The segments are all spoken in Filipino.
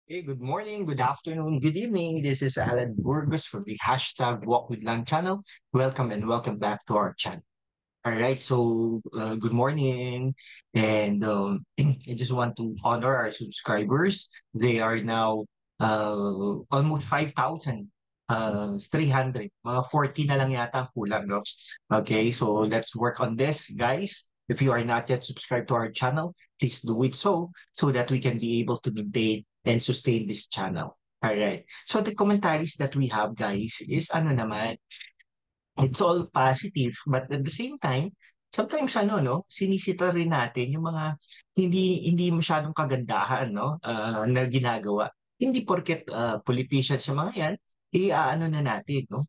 Hey, good morning, good afternoon, good evening. This is Alan Burgos from the hashtag Walk with Lang channel. Welcome and welcome back to our channel. All right, so good morning. And I just want to honor our subscribers. They are now almost 5,000. 300, mga 40 na lang yata ang kulang, no? Okay, so let's work on this, guys. If you are not yet subscribed to our channel, please do it so that we can be able to maintain and sustain this channel. All right. So the commentaries that we have, guys, is ano naman, it's all positive, but at the same time, sometimes ano no, sinisita rin natin yung mga hindi masyadong kagandahan no na ginagawa. Hindi porket politicians yung mga yan, iaano na natin no,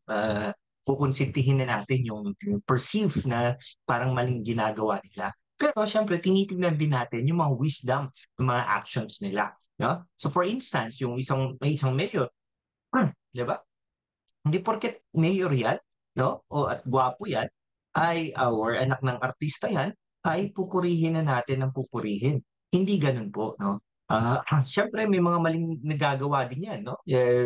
kukonsintihin na natin yung perceive na parang maling ginagawa nila. Pero syempre tinitingnan din natin yung mga wisdom ng mga actions nila, no? So for instance, yung may isang mayor, 'di ba? Hindi porket mayor yan, no? O at gwapo yan, ay or anak ng artista yan, ay pupurihin na natin ng pupurihin. Hindi ganun po, no? Siyempre may mga maling nagagawa din yan, no?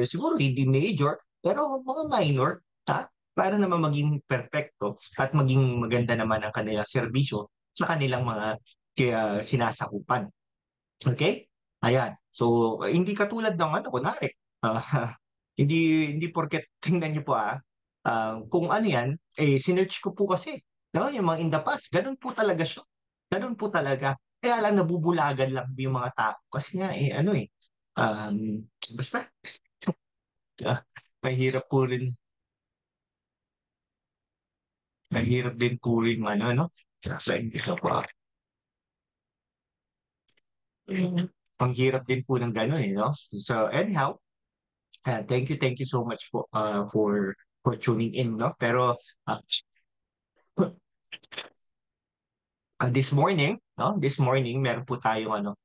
Siguro hindi major, pero mga minor, ha? Para naman maging perfecto at maging maganda naman ang kanilang serbisyo sa kanilang mga sinasakupan. Okay? Ayan. So, hindi katulad ng ano, kunwari, hindi porket tingnan niyo po kung ano yan, sinearch ko po kasi, no, yung mga in the past, ganun po talaga siya. Ganun po talaga. Kaya lang nabubulagan lang yung mga tao. Kasi nga, basta, ah, mahirap po rin, mahirap din po rin, ano, no? Kasi hindi ka pa. Ang hirap din po ng gano'n, no? So, anyhow, thank you so much for tuning in, no? Pero this morning, no? This morning meron po tayong ano,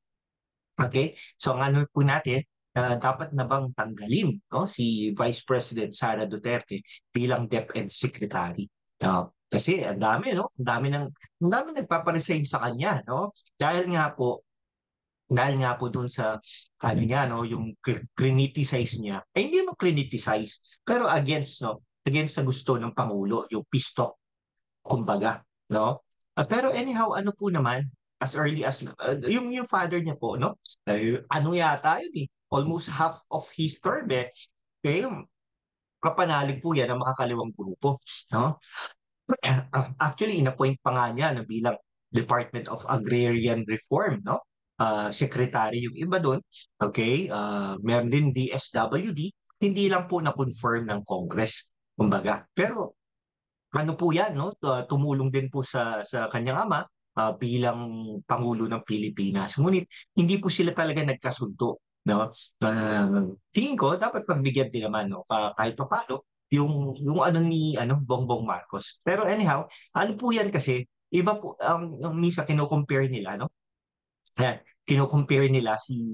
okay? So ang ano po natin, dapat na bang tanggalin, no? Si Vice President Sara Duterte bilang DepEd Secretary. No? Kasi ang dami, no? Ang dami nagpaparesign sa kanya, no? Dahil nga po dun sa ano niya no yung criticize niya hindi mo criticize pero against sa gusto ng pangulo yung pisto kumbaga no. Pero anyhow ano po naman as early as yung father niya po no ano yata yun almost half of his term okay kapanalig po yan ng makakaliwang grupo no. Actually, inappoint pa nga niya na bilang Department of Agrarian Reform, no? Secretary yung iba doon. Okay? Meron din DSWD. Hindi lang po na-confirm ng Congress. Kumbaga. Pero ano po yan, no? Tumulong din po sa kanyang ama bilang Pangulo ng Pilipinas. Ngunit hindi po sila talaga nagkasundo. No? Tingin ko, dapat pagbigyan din naman, no? Kahit pa paano, yung ano ni Bongbong Marcos. Pero anyhow, ano po yan kasi, iba po, ang misa kino-compare nila, no? Ayan, kino-compare nila si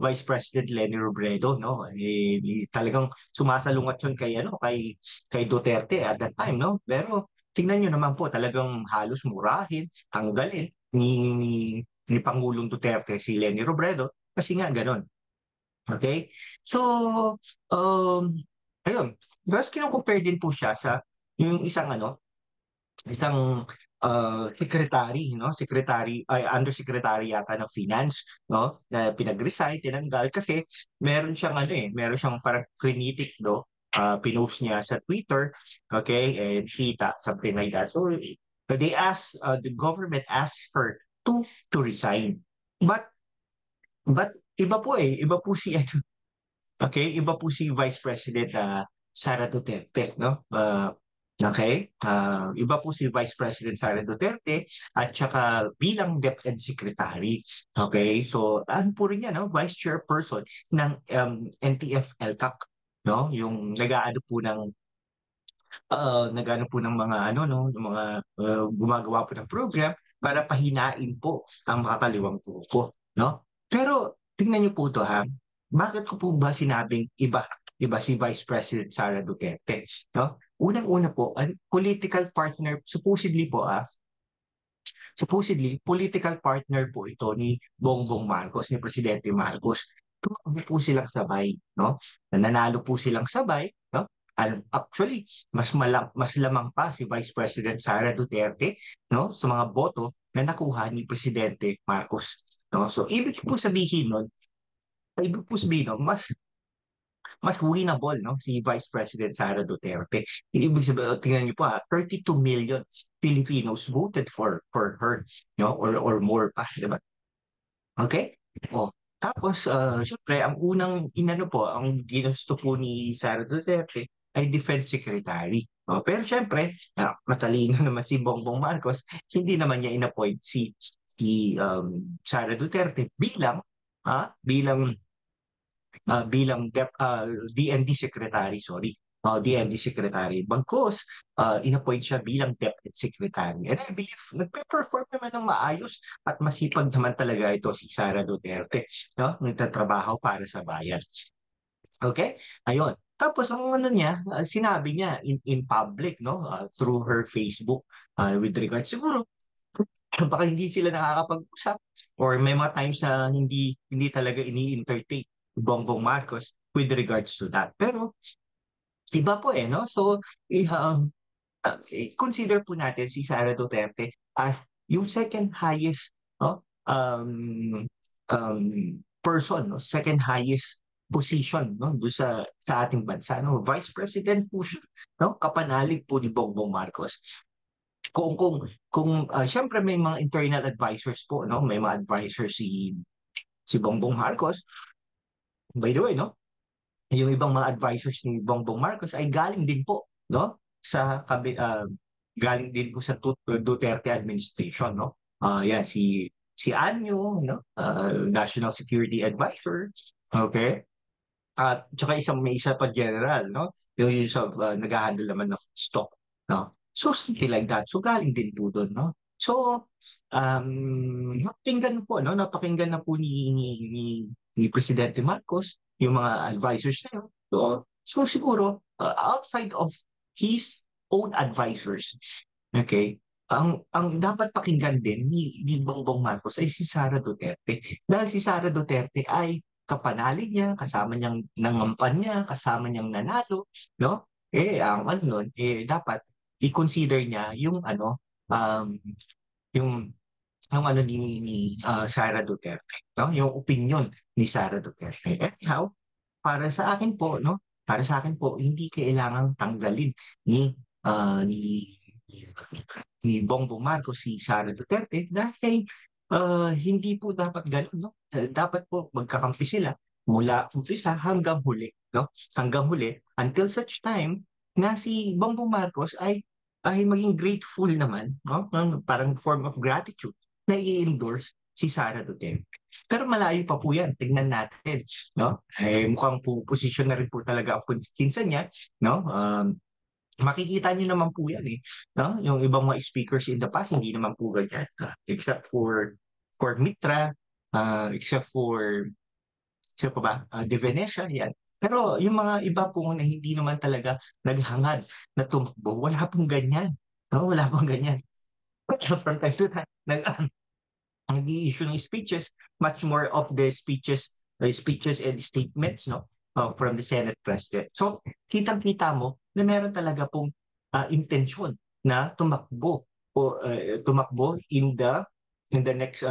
Vice President Leni Robredo, no? Talagang sumasalungat yun kay Duterte at that time, no? Pero tingnan nyo naman po, talagang halos murahin, tanggalin ni Pangulong Duterte si Leni Robredo kasi nga ganon. Okay? So, um, ayun. Tapos kino-compare din po siya sa yung isang secretary, no? Secretary, ay undersecretary yata ng finance, no? Na pinag-resign, tinanggal kasi meron siyang parang critical, no? Pinost niya sa Twitter, okay? And kita, something like that. So, the government asked her to resign. But, but, iba po si, okay? Iba po si Vice President Sara Duterte, no? Okay? Iba po si Vice President Sara Duterte at saka bilang DepEd Secretary. Okay? So, ano po rin yan, no? Vice Chairperson ng NTF-ELCAC, no? Yung nag-ano po ng mga ano no, ng mga gumagawa po ng program para pahinain po ang makakaliwang grupo, no? Pero tingnan niyo po to ha. Bakit ko po ba sinabing iba si Vice President Sara Duterte, no? Unang-una po, ang political partner supposedly po supposedly, political partner po ito ni Bongbong Marcos, ni Presidente Marcos. Tumakbo po silang sabay, no? Nanalo po silang sabay, no? Actually, mas lamang pa si Vice President Sara Duterte, no, sa mga boto na nakuha ni Presidente Marcos, no? So ibig po sabihin, no, mas winnable, no, si Vice President Sara Duterte. Ibig sabihin, tingnan niyo po, 32 million Filipinos voted for her, no, or more pa, di ba? Okay? O, tapos, syempre, ang unang inano po, ang ginusto po ni Sara Duterte ay Defense Secretary. O, pero syempre, matalino naman si Bongbong Marcos, hindi naman niya inappoint si Sara Duterte bilang DND Secretary, sorry. DND Secretary. Bagkus, inappoint siya bilang Deputy Secretary. And I believe, nagpe-perform naman ng maayos at masipag naman talaga ito si Sara Duterte. No? Nagtatrabaho para sa bayan. Okay? Ayun. Tapos ang ano niya, sinabi niya in public, no, through her Facebook, with regards siguro baka hindi sila nakakapag-usap or may mga times na hindi talaga ini-entertain Bongbong Marcos with regards to that. Pero iba po no? So, consider po natin si Sara Duterte as yung second highest, no, person, no, second highest position, no, doon sa ating bansa, no. Vice President po siya, no, kapanalig po ni Bongbong Marcos. Kung syempre may mga internal advisors po, no, may mga advisors si Bongbong Marcos. By the way, no, yung ibang mga advisors ni Bongbong Marcos ay galing din po, no, galing din po sa Duterte administration, no. Yan si Anyo, no, National Security Advisor, okay? At saka may isa pa general, no? Yung sa nag-handle naman ng stock, no? So something like that. So galing din po doon, no? So napakinggan na po ni Presidente Marcos yung mga advisors na yun. So siguro outside of his own advisors, okay? Ang dapat pakinggan din ni Bongbong Marcos ay si Sara Duterte. Dahil si Sara Duterte ay kapanalig niya, kasama niyang nangampanya, kasama niyang nanalo, no? Ang ano nun, dapat i-consider niya yung yung ano ni Sara Duterte, no? Yung opinion ni Sara Duterte. Anyhow, para sa akin po, no? Para sa akin po, hindi kailangang tanggalin ni ah, ni ni Bongbong Marcos si Sara Duterte dahil hindi po dapat gano'n, no? Dapat po magkakampi sila mula umpisa hanggang huli, no? Hanggang huli until such time na si Bongbong Marcos ay maging grateful naman, no? Parang form of gratitude na i-endorse si Sara Duterte. Pero malayo pa po yan. Tingnan natin, no? Mukhang po posisyon na rin po talaga ang pinsan niya, no? Makikita niyo naman po yan no? Yung ibang mga speakers in the past, hindi naman po ganyan. Except for Mitra, except for, sino pa ba? De Venecia, yan. Pero yung mga iba po na hindi naman talaga naghangad na tumakbo, wala pong ganyan. No? Wala pong ganyan. From time to time, nag-i-issue ng speeches, much more of the speeches and statements, no, from the Senate President. So, kitang-kita mo na meron talaga pong intensyon na tumakbo in the next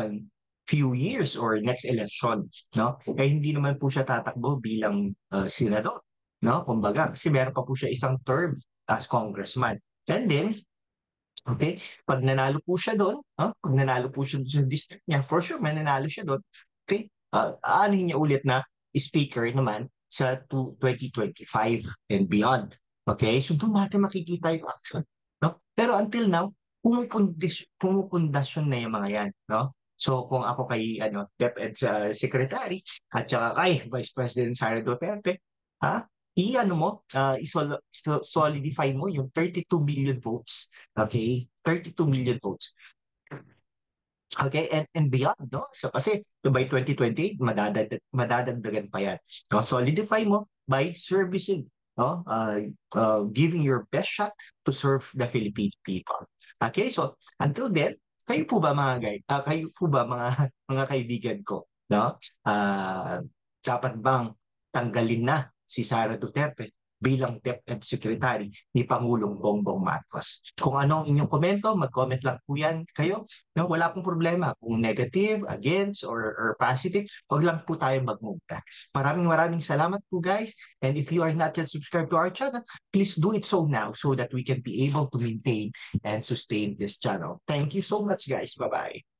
few years or next election, no? Hindi naman po siya tatakbo bilang senador, no? Kumbaga, kasi meron pa po siya isang term as congressman. And then, okay? Pag nanalo po siya doon, pag nanalo po siya sa district niya, for sure, mananalo siya doon. Okay? Aanin niya ulit na speaker naman sa 2025 and beyond. Okay? So doon natin makikita yung action. No? Pero until now, pumupundasyon na yung mga yan. No? So kung ako kay DepEd Secretary at saka kay Vice President Sara Duterte, ha? Solidify mo yung 32 million votes. Okay? 32 million votes. Okay, and beyond, no? So kasi by 2028, madadagdagan pa yan. No? Solidify mo by servicing, no? Giving your best shot to serve the Philippine people. Okay, so until then, Kayo po ba mga kayo po ba mga mga kaibigan ko, no? Ah, dapat bang tanggalin na si Sara Duterte bilang DepEd Secretary ni Pangulong Bongbong Marcos? Kung ano ang inyong komento, mag-comment lang po yan kayo. No, wala pong problema kung negative, against, or positive. Huwag lang po tayo magmumura. Maraming salamat po guys. And if you are not yet subscribed to our channel, please do it so now so that we can be able to maintain and sustain this channel. Thank you so much, guys. Bye-bye.